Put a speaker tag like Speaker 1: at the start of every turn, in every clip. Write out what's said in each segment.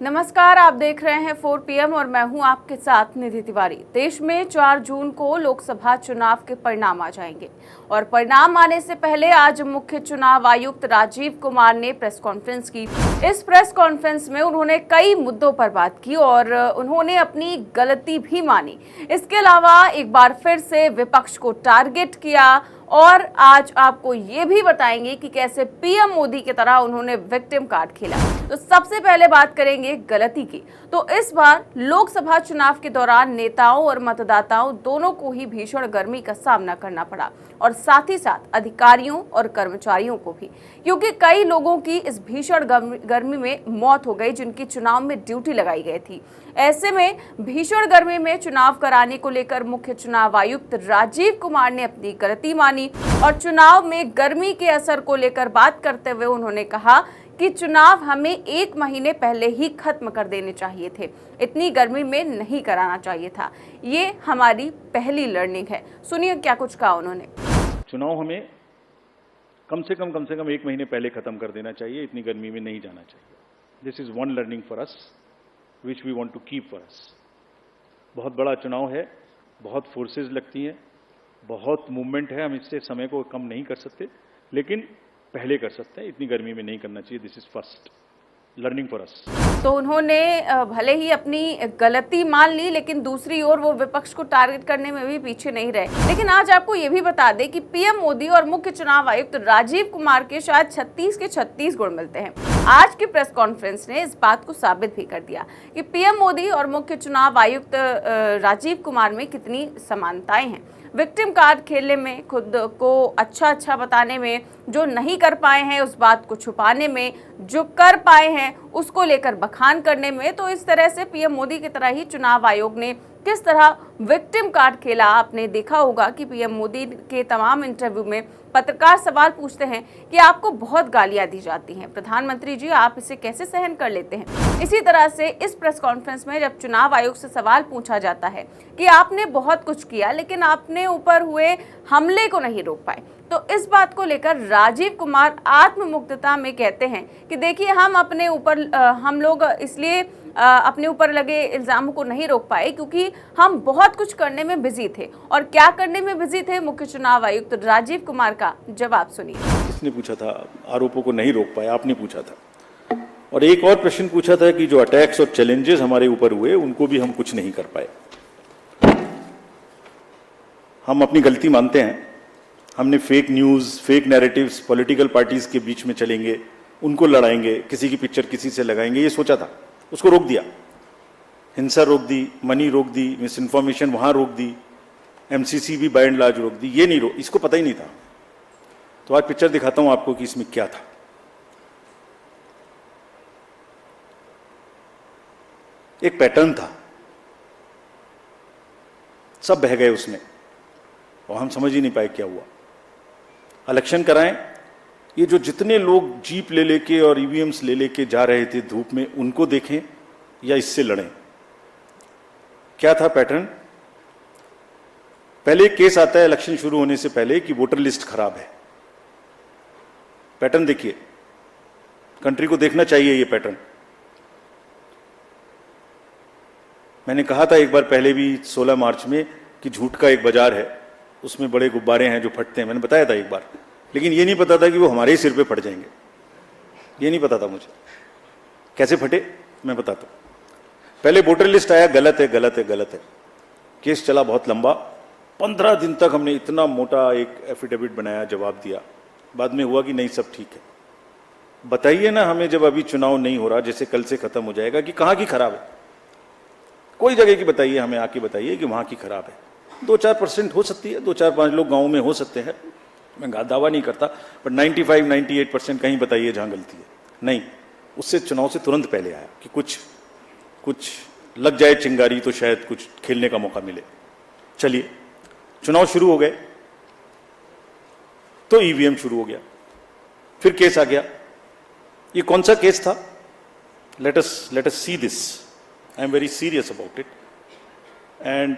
Speaker 1: नमस्कार, आप देख रहे हैं 4 PM और मैं हूं आपके साथ निधि तिवारी। देश में 4 जून को लोकसभा चुनाव के परिणाम आ जाएंगे और परिणाम आने से पहले आज मुख्य चुनाव आयुक्त राजीव कुमार ने प्रेस कॉन्फ्रेंस की। इस प्रेस कॉन्फ्रेंस में उन्होंने कई मुद्दों पर बात की और उन्होंने अपनी गलती भी मानी। इसके अलावा एक बार फिर से विपक्ष को टारगेट किया और आज आपको ये भी बताएंगे कि कैसे पीएम मोदी की तरह उन्होंने विक्टिम कार्ड खेला। तो सबसे पहले बात करेंगे गलती की। तो इस बार लोकसभा चुनाव के दौरान नेताओं और मतदाताओं दोनों को ही भीषण गर्मी का सामना करना पड़ा और साथ ही साथ अधिकारियों और कर्मचारियों को भी, क्योंकि कई लोगों की इस भीषण गर्मी में मौत हो गई जिनकी चुनाव में ड्यूटी लगाई गई थी। ऐसे में भीषण गर्मी में चुनाव कराने को लेकर मुख्य चुनाव आयुक्त राजीव कुमार ने अपनी गलती मानी और चुनाव में गर्मी के असर को लेकर बात करते हुए उन्होंने कहा कि चुनाव हमें 1 महीने पहले ही खत्म कर देने चाहिए थे, इतनी गर्मी में नहीं कराना चाहिए था। ये हमारी पहली लर्निंग है। सुनिए क्या कुछ कहा उन्होंने।
Speaker 2: चुनाव हमें कम से कम 1 महीने पहले खत्म कर देना चाहिए, इतनी गर्मी में नहीं जाना चाहिए। This is one learning for us which we want to keep for us. बहुत बड़ा चुनाव है, बहुत फोर्सेस लगती हैं, बहुत मूवमेंट है, हम इससे समय को कम नहीं कर सकते, लेकिन पहले कर सकते हैं, इतनी गर्मी में नहीं करना चाहिए। This is first learning for अस।
Speaker 1: तो उन्होंने भले ही अपनी गलती मान ली, लेकिन दूसरी ओर वो विपक्ष को टारगेट करने में भी पीछे नहीं रहे। लेकिन आज आपको ये भी बता दें कि पीएम मोदी और मुख्य चुनाव आयुक्त राजीव कुमार के शायद 36 के 36 गुण मिलते हैं। आज की प्रेस कॉन्फ्रेंस ने इस बात को साबित भी कर दिया कि पीएम मोदी और मुख्य चुनाव आयुक्त राजीव कुमार में कितनी समानताएं हैं। विक्टिम कार्ड खेलने में, खुद को अच्छा बताने में, जो नहीं कर पाए हैं उस बात को छुपाने में, जो कर पाए हैं उसको लेकर बखान करने में। तो इस तरह से पीएम मोदी की तरह ही चुनाव आयोग ने किस तरह विक्टिम कार्ड खेला। आपने देखा होगा कि पीएम मोदी के तमाम इंटरव्यू में पत्रकार सवाल पूछते हैं कि आपको बहुत गालियां दी जाती हैं, प्रधानमंत्री जी आप इसे कैसे सहन कर लेते हैं। इसी तरह से इस प्रेस कॉन्फ्रेंस में जब चुनाव आयोग से सवाल पूछा जाता है कि आपने बहुत कुछ किया लेकिन आपने ऊपर हुए हमले को नहीं रोक पाए, तो इस बात को लेकर राजीव कुमार आत्ममुग्धता में कहते हैं कि देखिए हम लोग इसलिए अपने ऊपर लगे इल्जामों को नहीं रोक पाए क्योंकि हम बहुत कुछ करने में बिजी थे। और क्या करने में बिजी थे, मुख्य चुनाव आयुक्त राजीव कुमार का जवाब सुनिए।
Speaker 2: किसने पूछा था आरोपों को नहीं रोक पाए? आपने पूछा था। और एक और प्रश्न पूछा था कि जो अटैक्स और चैलेंजेस हमारे ऊपर हुए उनको भी हम कुछ नहीं कर पाए। हम अपनी गलती मानते हैं। हमने fake news, fake narratives, political parties के बीच में चलेंगे, उनको लड़ाएंगे, किसी की पिक्चर किसी से लगाएंगे, ये सोचा था, उसको रोक दिया। हिंसा रोक दी, मनी रोक दी, मिस इन्फॉर्मेशन वहां रोक दी, एमसीसी भी बाय एंड लार्ज रोक दी। ये नहीं रोक, इसको पता ही नहीं था। तो आज पिक्चर दिखाता हूं आपको कि इसमें क्या था। एक पैटर्न था, सब बह गए उसमें और हम समझ ही नहीं पाए क्या हुआ। इलेक्शन कराएं, ये जो जितने लोग जीप ले लेके और ईवीएम्स ले लेके जा रहे थे धूप में, उनको देखें या इससे लड़ें। क्या था पैटर्न? पहले केस आता है इलेक्शन शुरू होने से पहले कि वोटर लिस्ट खराब है। पैटर्न देखिए, कंट्री को देखना चाहिए ये पैटर्न। मैंने कहा था एक बार पहले भी 16 मार्च में कि झूठ का एक बाजार है, उसमें बड़े गुब्बारे हैं जो फटते हैं। मैंने बताया था एक बार, लेकिन ये नहीं पता था कि वो हमारे ही सिर पे फट जाएंगे। ये नहीं पता था मुझे कैसे फटे, मैं बताता हूं। पहले वोटर लिस्ट आया, गलत है। केस चला बहुत लंबा, 15 दिन तक हमने इतना मोटा एक एफिडेविट बनाया, जवाब दिया। बाद में हुआ कि नहीं सब ठीक है। बताइए ना हमें, जब अभी चुनाव नहीं हो रहा, जैसे कल से खत्म हो जाएगा, कि कहां की खराब है। कोई जगह की बताइए, हमें आके बताइए कि वहां की खराब है। 2-4% हो सकती है, 2-4-5 लोग गाँव में हो सकते हैं, मैं दावा नहीं करता, बट 95-98% कहीं बताइए जहां गलती है। नहीं, उससे चुनाव से तुरंत पहले आया कि कुछ लग जाए चिंगारी तो शायद कुछ खेलने का मौका मिले। चलिए, चुनाव शुरू हो गए तो ईवीएम शुरू हो गया, फिर केस आ गया। ये कौन सा केस था? Let us see this. I am very serious about it. And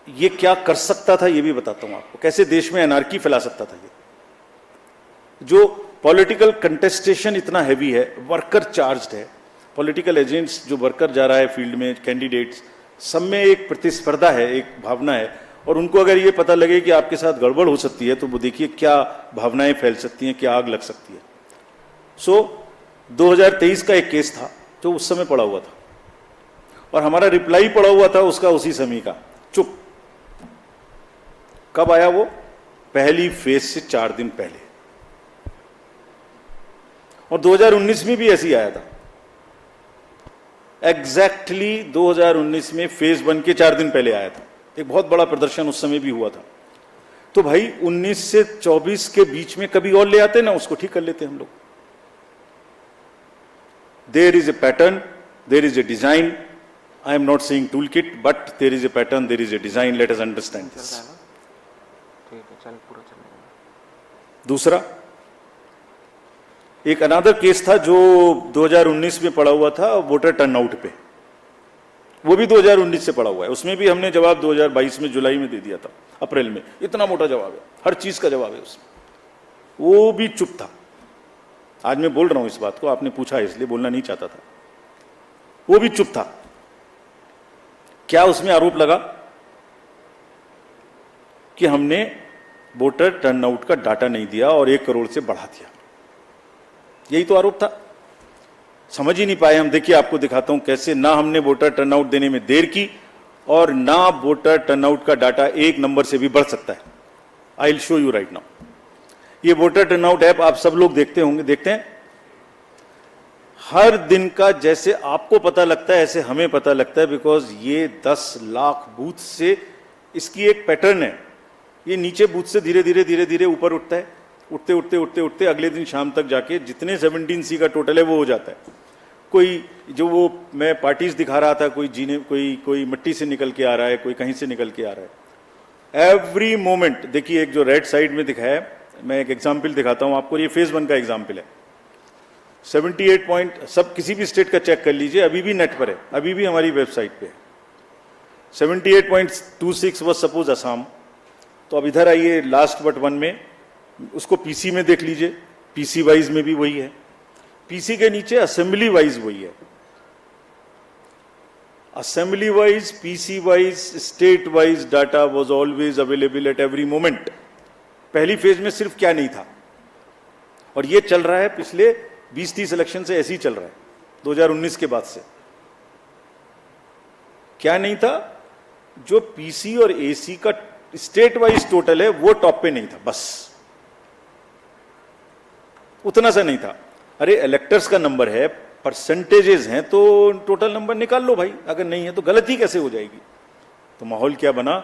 Speaker 2: ये क्या कर सकता था ये भी बताता हूं आपको, कैसे देश में एनार्की फैला सकता था ये। जो पॉलिटिकल कंटेस्टेशन इतना हैवी है, वर्कर चार्ज्ड है, पॉलिटिकल एजेंट्स जो वर्कर जा रहा है फील्ड में, कैंडिडेट्स, सब में एक प्रतिस्पर्धा है, एक भावना है, और उनको अगर ये पता लगे कि आपके साथ गड़बड़ हो सकती है तो वो देखिए क्या भावनाएं फैल सकती हैं, क्या आग लग सकती है। सो 2023 का एक केस था जो उस समय पड़ा हुआ था, और हमारा रिप्लाई पड़ा हुआ था उसका उसी समय का, चुप। कब आया वो? पहली फेज से 4 दिन पहले। और 2019 में भी ऐसे ही आया था, एग्जैक्टली 2019 में फेज 1 के 4 दिन पहले आया था। एक बहुत बड़ा प्रदर्शन उस समय भी हुआ था। तो भाई 19 से 24 के बीच में कभी और ले आते ना, उसको ठीक कर लेते हम लोग। There is a pattern, there is a design. I am not saying tool kit, but there is a pattern, there is a design, let us understand this. दूसरा एक अनदर केस था जो 2019 में पड़ा हुआ था, वोटर टर्नआउट पे, वो भी 2019 से पड़ा हुआ है। उसमें भी हमने जवाब 2022 में जुलाई में दे दिया था, अप्रैल में। इतना मोटा जवाब है, हर चीज का जवाब है उसमें। वो भी चुप था। आज मैं बोल रहा हूं इस बात को, आपने पूछा है इसलिए, बोलना नहीं चाहता था। वो भी चुप था। क्या उसमें आरोप लगा कि हमने वोटर टर्नआउट का डाटा नहीं दिया और 1 करोड़ से बढ़ा दिया। यही तो आरोप था। समझ ही नहीं पाए हम। देखिए आपको दिखाता हूं कैसे ना हमने वोटर टर्नआउट देने में देर की, और ना वोटर टर्नआउट का डाटा 1 नंबर से भी बढ़ सकता है। I will show you right now. ये वोटर टर्नआउट ऐप आप सब लोग देखते होंगे, देखते हैं। हर दिन का जैसे आपको पता लगता है ऐसे हमें पता लगता है, बिकॉज ये 10 लाख बूथ से इसकी एक पैटर्न है। ये नीचे बूथ से धीरे धीरे ऊपर उठता है, उठते अगले दिन शाम तक जाके जितने 17C का टोटल है वो हो जाता है। कोई जो वो मैं पार्टीज दिखा रहा था, कोई मिट्टी से निकल के आ रहा है, कोई कहीं से निकल के आ रहा है। एवरी मोमेंट देखिए, एक जो राइट साइड में दिखाया है, मैं एक एग्जाम्पल दिखाता हूं आपको। ये फेज 1 का एग्जाम्पल है। 78 पॉइंट, सब किसी भी स्टेट का चेक कर लीजिए, अभी भी नेट पर है, अभी भी हमारी वेबसाइट पे है। 78.26 वॉज सपोज असम। तो अब इधर आइए लास्ट बट 1 में, उसको पीसी में देख लीजिए, पीसी वाइज में भी वही है, पीसी के नीचे असेंबली वाइज वही है। Assembly wise, PC wise, state wise data was always available at every moment. पहली फेज में सिर्फ क्या नहीं था, और ये चल रहा है पिछले 20-30 इलेक्शन से, ऐसे ही चल रहा है 2019 के बाद से। क्या नहीं था? जो पीसी और एसी का स्टेट वाइज टोटल है वो टॉप पे नहीं था, बस उतना सा नहीं था। अरे इलेक्टर्स का नंबर है, परसेंटेजेस हैं, तो टोटल नंबर निकाल लो भाई। अगर नहीं है तो गलती कैसे हो जाएगी? तो माहौल क्या बना?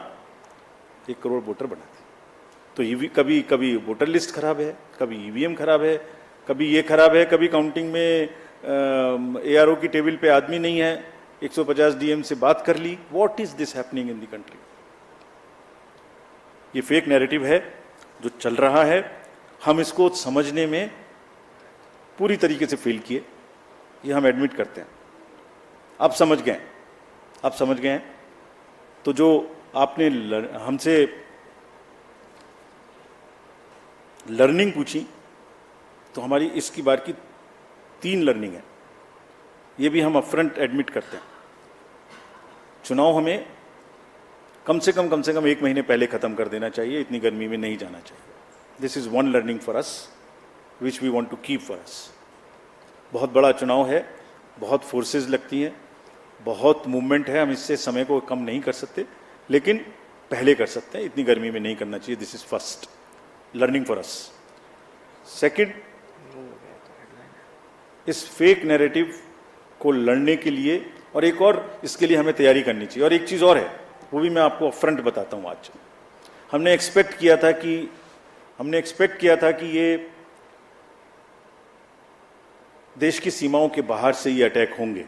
Speaker 2: 1 करोड़ वोटर बना दी। तो कभी वोटर लिस्ट खराब है, कभी ईवीएम खराब है, कभी ये खराब है, कभी काउंटिंग में एआरओ की टेबल पे आदमी नहीं है, 150 डीएम से बात कर ली। What is this happening in the country? ये फेक नैरेटिव है जो चल रहा है। हम इसको समझने में पूरी तरीके से फेल किए, ये हम एडमिट करते हैं। आप समझ गए हैं। तो जो आपने हमसे लर्निंग पूछी, तो हमारी इसकी बार की 3 लर्निंग है। ये भी हम अपफ्रंट एडमिट करते हैं। चुनाव हमें कम से कम 1 महीने पहले खत्म कर देना चाहिए, इतनी गर्मी में नहीं जाना चाहिए। This is one learning for us which we want to keep for us. बहुत बड़ा चुनाव है, बहुत फोर्सेस लगती हैं, बहुत मूवमेंट है, हम इससे समय को कम नहीं कर सकते, लेकिन पहले कर सकते हैं। इतनी गर्मी में नहीं करना चाहिए। This is first learning for us. Second, इस फेक नैरेटिव को लड़ने के लिए और एक और इसके लिए हमें तैयारी करनी चाहिए। और एक चीज़ और है, वो भी मैं आपको फ्रंट बताता हूँ। आज हमने एक्सपेक्ट किया था कि ये देश की सीमाओं के बाहर से ये अटैक होंगे।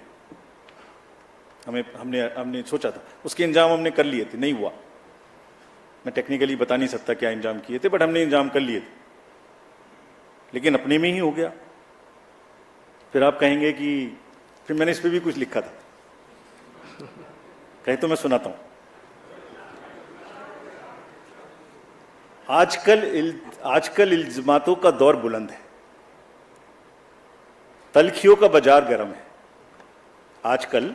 Speaker 2: हमने सोचा था, उसके इंतजाम हमने कर लिए थे, नहीं हुआ। मैं टेक्निकली बता नहीं सकता क्या इंतजाम किए थे, बट हमने इंतजाम कर लिए थे, लेकिन अपने में ही हो गया। फिर आप कहेंगे कि फिर मैंने इस पर भी कुछ लिखा था, कहे तो मैं सुनाता हूं। आजकल इल्जामातों का दौर बुलंद है, तलखियों का बाजार गर्म है। आजकल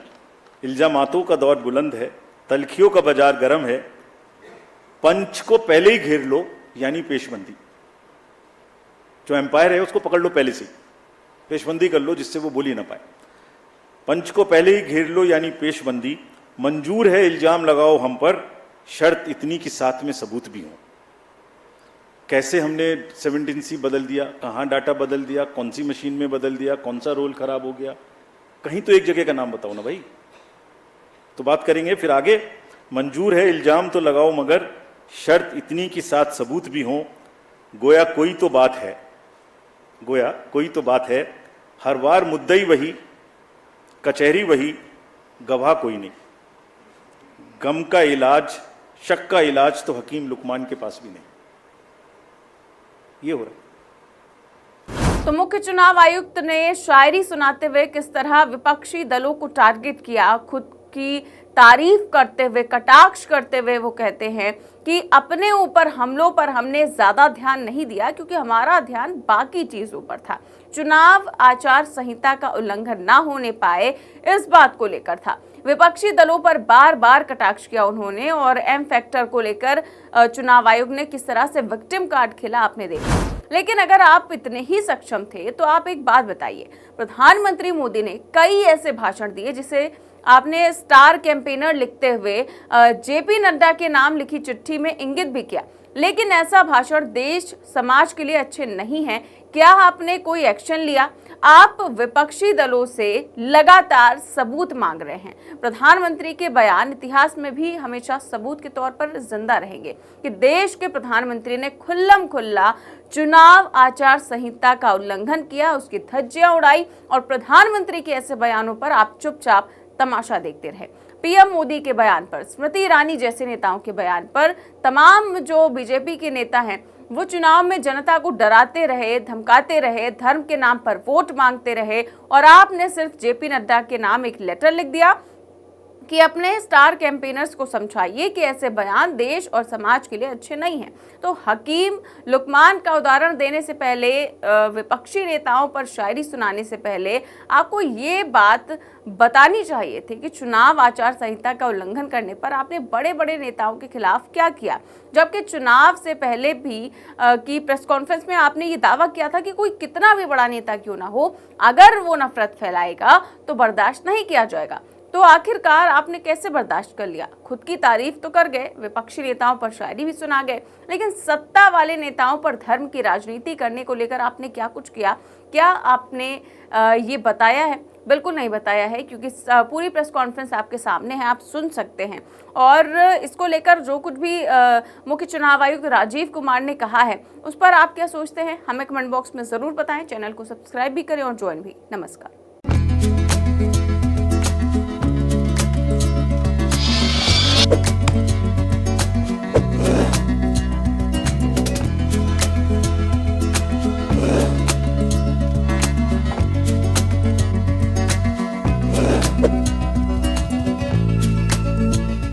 Speaker 2: इल्जामातों का दौर बुलंद है, तलखियों का बाजार गर्म है, पंच को पहले ही घेर लो यानी पेशबंदी। जो एम्पायर है उसको पकड़ लो पहले से, पेशबंदी कर लो जिससे वो बोल ही ना पाए। पंच को पहले ही घेर लो यानी पेशबंदी। मंजूर है इल्जाम लगाओ हम पर, शर्त इतनी कि साथ में सबूत भी हो। कैसे हमने 17C बदल दिया, कहां डाटा बदल दिया, कौन सी मशीन में बदल दिया, कौन सा रोल खराब हो गया, कहीं तो एक जगह का नाम बताओ ना भाई, तो बात करेंगे। फिर आगे, मंजूर है इल्जाम तो लगाओ मगर शर्त इतनी कि साथ सबूत भी हो। गोया कोई तो बात है, गोया कोई तो बात है, हर बार मुद्दई वही, कचहरी वही, गवाह कोई नहीं। गम का इलाज, शक का इलाज तो हकीम लुकमान के पास भी नहीं। ये हो रहा।
Speaker 1: तो मुख्य चुनाव आयुक्त ने शायरी सुनाते हुए किस तरह विपक्षी दलों को टारगेट किया, खुद की तारीफ करते हुए, कटाक्ष करते हुए वो कहते हैं कि अपने ऊपर हमलों पर हमने ज्यादा ध्यान नहीं दिया क्योंकि हमारा ध्यान बाकी चीजों पर था। चुनाव आचार संहिता का उल्लंघन ना होने पाए इस बात को लेकर था। विपक्षी दलों पर बार बार कटाक्ष किया उन्होंने और एम फैक्टर को लेकर चुनाव आयोग ने किस तरह से विक्टिम कार्ड खेला आपने देखा। लेकिन अगर आप इतने ही सक्षम थे तो आप एक बात बताइए, प्रधानमंत्री मोदी ने कई ऐसे भाषण दिए जिसे आपने स्टार कैंपेनर लिखते हुए जेपी नड्डा के नाम लिखी चिट्ठी में इंगित भी किया, लेकिन ऐसा भाषण देश समाज के लिए अच्छे नहीं है। क्या आपने कोई एक्शन लिया? आप विपक्षी दलों से लगातार सबूत मांग रहे हैं। प्रधानमंत्री के बयान इतिहास में भी हमेशा सबूत के तौर पर जिंदा रहेंगे कि देश के प्रधानमंत्री ने खुल्लम खुल्ला चुनाव आचार संहिता का उल्लंघन किया, उसकी धज्जियां उड़ाई और प्रधानमंत्री के ऐसे बयानों पर आप चुपचाप तमाशा देखते रहे। पीएम मोदी के बयान पर, स्मृति ईरानी जैसे नेताओं के बयान पर तमाम जो बीजेपी के नेता हैं वो चुनाव में जनता को डराते रहे, धमकाते रहे, धर्म के नाम पर वोट मांगते रहे और आपने सिर्फ जेपी नड्डा के नाम एक लेटर लिख दिया कि अपने स्टार कैंपेनर्स को समझाइए कि ऐसे बयान देश और समाज के लिए अच्छे नहीं हैं। तो हकीम लुकमान का उदाहरण देने से पहले, विपक्षी नेताओं पर शायरी सुनाने से पहले आपको ये बात बतानी चाहिए थी कि चुनाव आचार संहिता का उल्लंघन करने पर आपने बड़े बड़े नेताओं के खिलाफ क्या किया। जबकि चुनाव से पहले भी की प्रेस कॉन्फ्रेंस में आपने ये दावा किया था कि कोई कितना भी बड़ा नेता क्यों ना हो, अगर वो नफरत फैलाएगा तो बर्दाश्त नहीं किया जाएगा। तो आखिरकार आपने कैसे बर्दाश्त कर लिया? खुद की तारीफ तो कर गए, विपक्षी नेताओं पर शायरी भी सुना गए, लेकिन सत्ता वाले नेताओं पर धर्म की राजनीति करने को लेकर आपने क्या कुछ किया? क्या आपने ये बताया है? बिल्कुल नहीं बताया है, क्योंकि पूरी प्रेस कॉन्फ्रेंस आपके सामने है, आप सुन सकते हैं। और इसको लेकर जो कुछ भी मुख्य चुनाव आयुक्त राजीव कुमार ने कहा है उस पर आप क्या सोचते हैं, हमें कमेंट बॉक्स में जरूर बताएं। चैनल को सब्सक्राइब भी करें और ज्वाइन भी। नमस्कार।